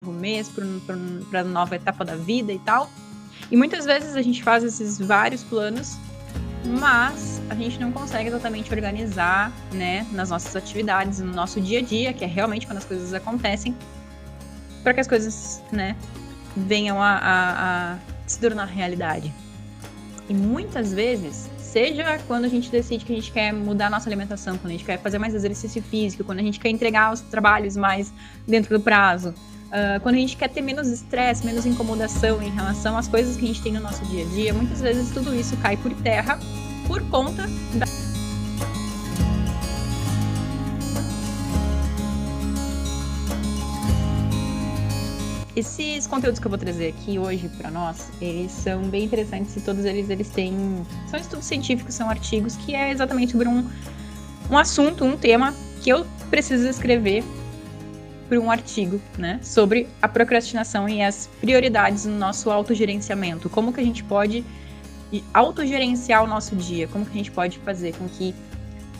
mês, para nova etapa da vida e tal. E muitas vezes a gente faz esses vários planos, mas a gente não consegue exatamente organizar, né, nas nossas atividades, no nosso dia a dia, que é realmente quando as coisas acontecem, para que as coisas, né, venham a se tornar realidade. E muitas vezes, seja quando a gente decide que a gente quer mudar a nossa alimentação, quando a gente quer fazer mais exercício físico, quando a gente quer entregar os trabalhos mais dentro do prazo, quando a gente quer ter menos estresse, menos incomodação em relação às coisas que a gente tem no nosso dia a dia, muitas vezes tudo isso cai por terra por conta da Esses conteúdos que eu vou trazer aqui hoje para nós, eles são bem interessantes e todos eles têm... São estudos científicos, são artigos que é exatamente sobre um assunto, um tema que eu preciso escrever para um artigo, né? Sobre a procrastinação e as prioridades no nosso autogerenciamento. Como que a gente pode autogerenciar o nosso dia? Como que a gente pode fazer com que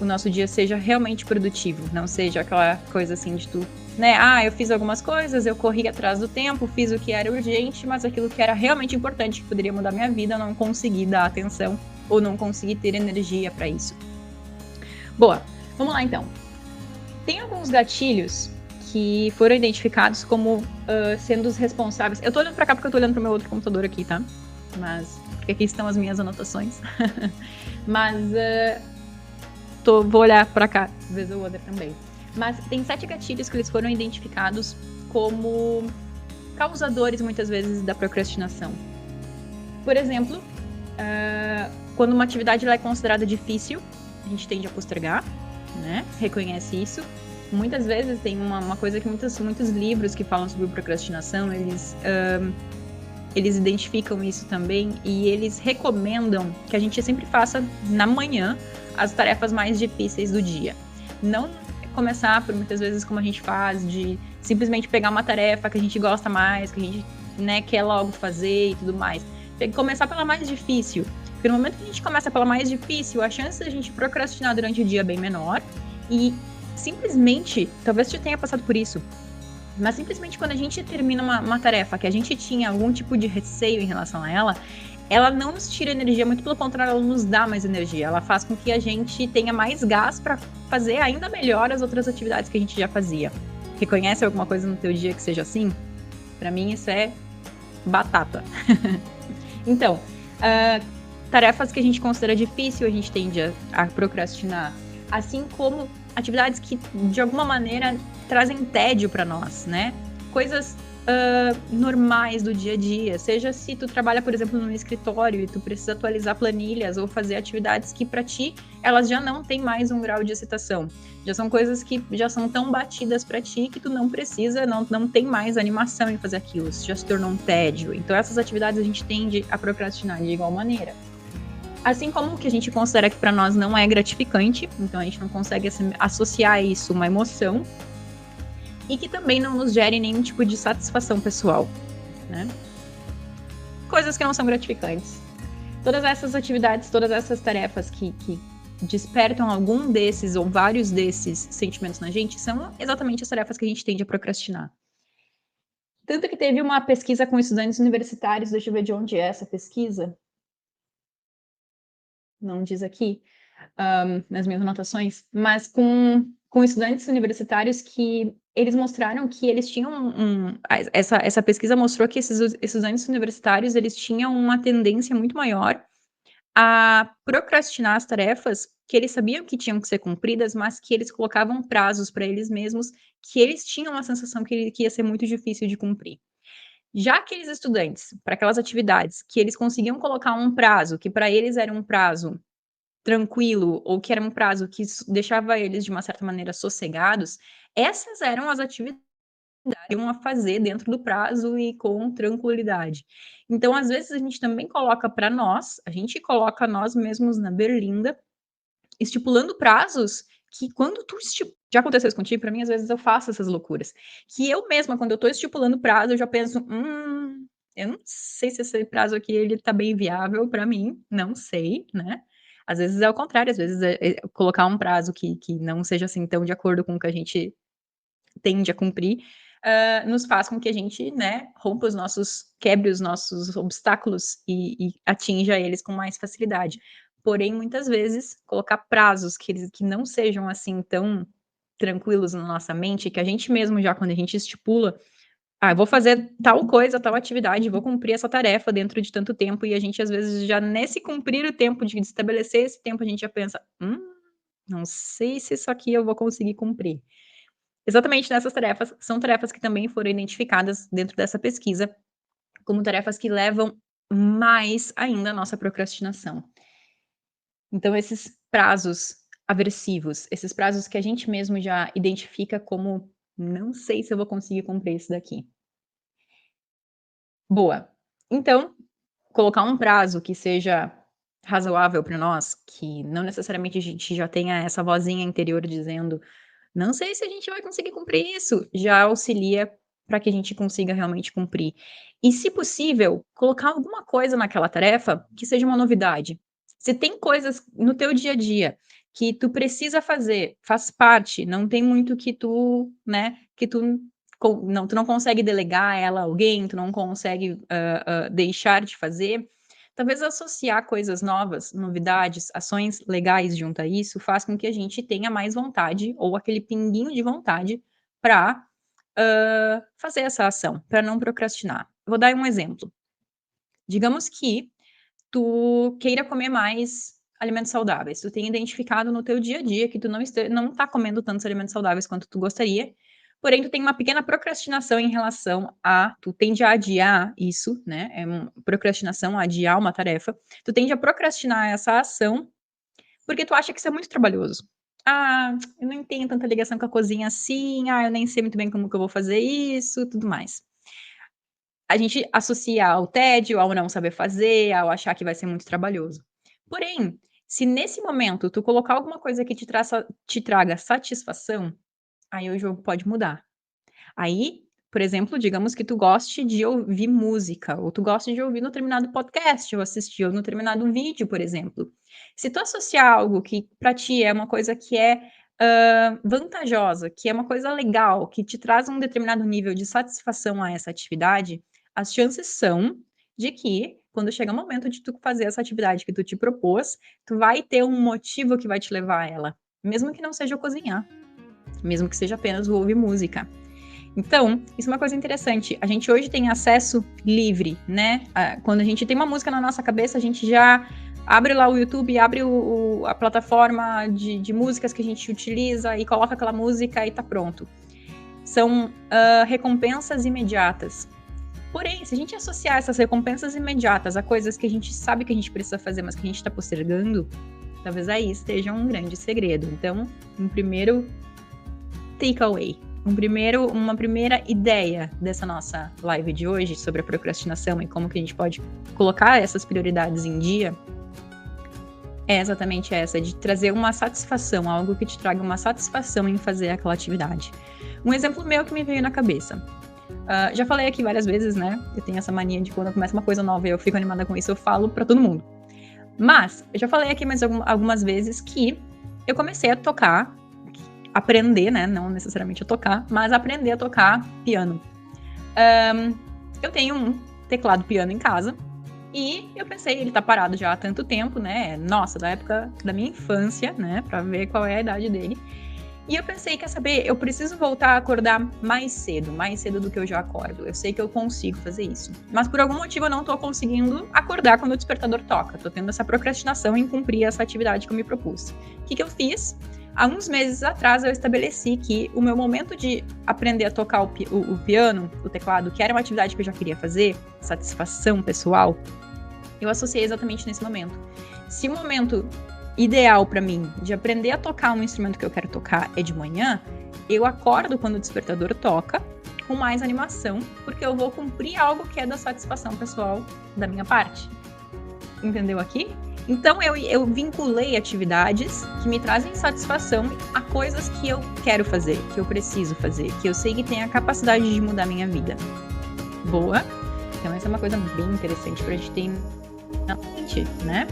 o nosso dia seja realmente produtivo, não seja aquela coisa assim de tu, né? Ah, eu fiz algumas coisas, eu corri atrás do tempo, fiz o que era urgente, mas aquilo que era realmente importante, que poderia mudar minha vida, eu não consegui dar atenção ou não consegui ter energia para isso. Boa, vamos lá então. Tem alguns gatilhos que foram identificados como sendo os responsáveis. Eu tô olhando para cá porque eu tô olhando pro meu outro computador aqui, tá? Mas porque aqui estão as minhas anotações. Mas vou olhar para cá, vez ou outra também. Mas tem 7 gatilhos que eles foram identificados como causadores, muitas vezes, da procrastinação. Por exemplo, quando uma atividade é considerada difícil, a gente tende a postergar, né? Reconhece isso. Muitas vezes tem uma coisa que muitos livros que falam sobre procrastinação, eles identificam isso também e eles recomendam que a gente sempre faça na manhã as tarefas mais difíceis do dia. Não começar por muitas vezes como a gente faz, de simplesmente pegar uma tarefa que a gente gosta mais, que a gente, né, quer logo fazer e tudo mais. Tem que começar pela mais difícil. Porque no momento que a gente começa pela mais difícil, a chance da gente procrastinar durante o dia é bem menor. E simplesmente, talvez você tenha passado por isso, mas simplesmente quando a gente termina uma tarefa que a gente tinha algum tipo de receio em relação a ela não nos tira energia, muito pelo contrário, ela nos dá mais energia. Ela faz com que a gente tenha mais gás para fazer ainda melhor as outras atividades que a gente já fazia. Reconhece alguma coisa no teu dia que seja assim? Para mim isso é batata. Então, tarefas que a gente considera difícil, a gente tende a procrastinar. Assim como atividades que, de alguma maneira, trazem tédio para nós, né? Coisas normais do dia a dia. Seja se tu trabalha, por exemplo, no escritório e tu precisa atualizar planilhas ou fazer atividades que, para ti, elas já não têm mais um grau de excitação. Já são coisas que já são tão batidas para ti que tu não precisa, não tem mais animação em fazer aquilo. Isso já se tornou um tédio. Então, essas atividades a gente tende a procrastinar de igual maneira. Assim como o que a gente considera que para nós não é gratificante, então a gente não consegue associar a isso uma emoção, e que também não nos gere nenhum tipo de satisfação pessoal, né? Coisas que não são gratificantes. Todas essas atividades, todas essas tarefas que despertam algum desses ou vários desses sentimentos na gente são exatamente as tarefas que a gente tende a procrastinar. Tanto que teve uma pesquisa com estudantes universitários, deixa eu ver de onde é essa pesquisa. Não diz aqui, nas minhas anotações, mas com estudantes universitários que eles mostraram que eles tinham essa pesquisa mostrou que esses estudantes universitários, eles tinham uma tendência muito maior a procrastinar as tarefas que eles sabiam que tinham que ser cumpridas, mas que eles colocavam prazos para eles mesmos, que eles tinham a sensação que ia ser muito difícil de cumprir. Já aqueles estudantes, para aquelas atividades que eles conseguiam colocar um prazo, que para eles era um prazo tranquilo, ou que era um prazo que deixava eles de uma certa maneira sossegados, essas eram as atividades que iam a fazer dentro do prazo e com tranquilidade. Então, às vezes, a gente também coloca para nós, a gente coloca nós mesmos na berlinda, estipulando prazos que quando já aconteceu isso contigo? Para mim, às vezes, eu faço essas loucuras. Que eu mesma, quando eu estou estipulando prazo, eu já penso, eu não sei se esse prazo aqui ele tá bem viável para mim, não sei, né? Às vezes é o contrário, às vezes colocar um prazo que não seja assim tão de acordo com o que a gente tende a cumprir, nos faz com que a gente, né, quebre os nossos obstáculos e atinja eles com mais facilidade. Porém, muitas vezes, colocar prazos que não sejam assim tão tranquilos na nossa mente, que a gente mesmo já, quando a gente estipula, eu vou fazer tal coisa, tal atividade, vou cumprir essa tarefa dentro de tanto tempo, e a gente, às vezes, já nesse cumprir o tempo, de estabelecer esse tempo, a gente já pensa, não sei se isso aqui eu vou conseguir cumprir. Exatamente nessas tarefas, são tarefas que também foram identificadas dentro dessa pesquisa, como tarefas que levam mais ainda a nossa procrastinação. Então, esses prazos aversivos, esses prazos que a gente mesmo já identifica como, não sei se eu vou conseguir cumprir isso daqui. Boa. Então, colocar um prazo que seja razoável para nós, que não necessariamente a gente já tenha essa vozinha interior dizendo: "Não sei se a gente vai conseguir cumprir isso", já auxilia para que a gente consiga realmente cumprir. E, se possível, colocar alguma coisa naquela tarefa que seja uma novidade. Se tem coisas no teu dia a dia que tu precisa fazer, faz parte, não tem muito que tu, né, que tu não consegue delegar ela a alguém, tu não consegue, deixar de fazer, talvez associar coisas novas, novidades, ações legais junto a isso, faz com que a gente tenha mais vontade ou aquele pinguinho de vontade para fazer essa ação, para não procrastinar. Vou dar um exemplo. Digamos que tu queira comer mais alimentos saudáveis, tu tenha identificado no teu dia a dia que tu não tá comendo tantos alimentos saudáveis quanto tu gostaria, porém tu tem uma pequena procrastinação em relação tu tende a adiar isso, né, procrastinação, adiar uma tarefa, tu tende a procrastinar essa ação, porque tu acha que isso é muito trabalhoso. Eu não tenho tanta ligação com a cozinha assim, eu nem sei muito bem como que eu vou fazer isso, tudo mais. A gente associa ao tédio, ao não saber fazer, ao achar que vai ser muito trabalhoso. Porém, se nesse momento tu colocar alguma coisa que te traga satisfação, aí o jogo pode mudar. Aí, por exemplo, digamos que tu goste de ouvir música, ou tu goste de ouvir um determinado podcast, ou assistir um determinado vídeo, por exemplo. Se tu associar algo que para ti é uma coisa que é vantajosa, que é uma coisa legal, que te traz um determinado nível de satisfação a essa atividade, as chances são de que, quando chegar o momento de tu fazer essa atividade que tu te propôs, tu vai ter um motivo que vai te levar a ela, mesmo que não seja cozinhar, mesmo que seja apenas ouvir música. Então, isso é uma coisa interessante. A gente hoje tem acesso livre, né? Quando a gente tem uma música na nossa cabeça, a gente já abre lá o YouTube, abre a plataforma de músicas que a gente utiliza e coloca aquela música e tá pronto. São recompensas imediatas. Porém, se a gente associar essas recompensas imediatas a coisas que a gente sabe que a gente precisa fazer, mas que a gente está postergando, talvez aí esteja um grande segredo. Então, um primeiro takeaway, uma primeira ideia dessa nossa live de hoje sobre a procrastinação e como que a gente pode colocar essas prioridades em dia, é exatamente essa, de trazer uma satisfação, algo que te traga uma satisfação em fazer aquela atividade. Um exemplo meu que me veio na cabeça. Já falei aqui várias vezes, né? Eu tenho essa mania de quando eu começo uma coisa nova e eu fico animada com isso, eu falo pra todo mundo. Mas, eu já falei aqui mais algumas vezes que eu comecei a tocar, aprender, né? Não necessariamente a tocar, mas aprender a tocar piano. Eu tenho um teclado piano em casa e eu pensei, ele tá parado já há tanto tempo, né? Nossa, da época da minha infância, né? Pra ver qual é a idade dele. E eu pensei, quer saber, eu preciso voltar a acordar mais cedo do que eu já acordo. Eu sei que eu consigo fazer isso. Mas por algum motivo eu não tô conseguindo acordar quando o despertador toca. Tô tendo essa procrastinação em cumprir essa atividade que eu me propus. O que eu fiz? Há uns meses atrás eu estabeleci que o meu momento de aprender a tocar o piano, o teclado, que era uma atividade que eu já queria fazer, satisfação pessoal, eu associei exatamente nesse momento. Se o momento ideal para mim de aprender a tocar um instrumento que eu quero tocar é de manhã, eu acordo quando o despertador toca com mais animação, porque eu vou cumprir algo que é da satisfação pessoal da minha parte. Entendeu aqui? Então eu vinculei atividades que me trazem satisfação a coisas que eu quero fazer, que eu preciso fazer, que eu sei que tem a capacidade de mudar a minha vida. Boa? Então essa é uma coisa bem interessante pra gente ter na mente, né?